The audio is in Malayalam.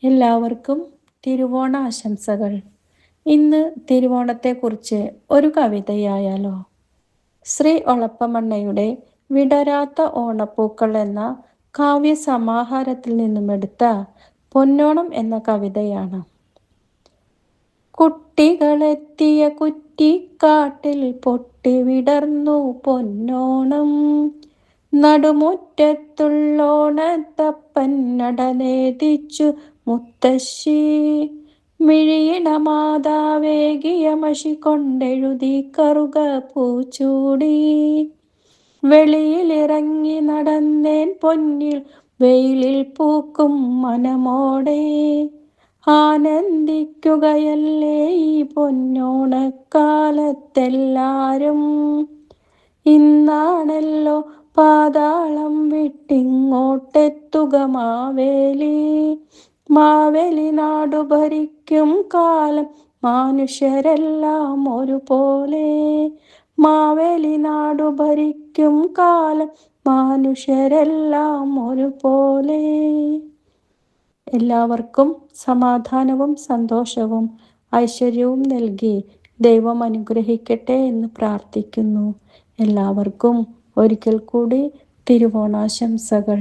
എല്ലാവർക്കും തിരുവോണ ആശംസകൾ. ഇന്ന് തിരുവോണത്തെക്കുറിച്ച് ഒരു കവിതയായാലോ? ശ്രീ ഒളപ്പമണ്ണയുടെ വിടരാത്ത ഓണപ്പൂക്കൾ എന്ന കാവ്യസമാഹാരത്തിൽ നിന്നുമെടുത്ത പൊന്നോണം എന്ന കവിതയാണ്. കുട്ടികളെത്തിയ കുറ്റിക്കാട്ടിൽ പൊട്ടി വിടർന്നു പൊന്നോണം, നടുമുറ്റത്തുള്ളോണത്തപ്പൻ നടനേദിച്ചു മുത്തശ്ശി, മിഴിയിണ മാതാവേകിയ മഷി കൊണ്ടെഴുതി കറുക പൂച്ചൂടി, വെളിയിലിറങ്ങി നടന്നേൻ പൊന്നിൽ വെയിലിൽ പൂക്കും മനമോടെ, ആനന്ദിക്കുകയല്ലേ ഈ പൊന്നോണക്കാലത്തെല്ലാരും, ഇന്നാണല്ലോ പാതാളം വിട്ടിങ്ങോട്ടെത്തുക മാവേലി, മാവേലി നാടു ഭരിക്കും കാലം മനുഷ്യരെല്ലാം ഒരുപോലെ, മാവേലി നാടു ഭരിക്കും കാലം മനുഷ്യരെല്ലാം ഒരുപോലെ. എല്ലാവർക്കും സമാധാനവും സന്തോഷവും ഐശ്വര്യവും നൽകി ദൈവം അനുഗ്രഹിക്കട്ടെ എന്ന് പ്രാർത്ഥിക്കുന്നു. എല്ലാവർക്കും ഒരിക്കൽ കൂടി തിരുവോണാശംസകൾ.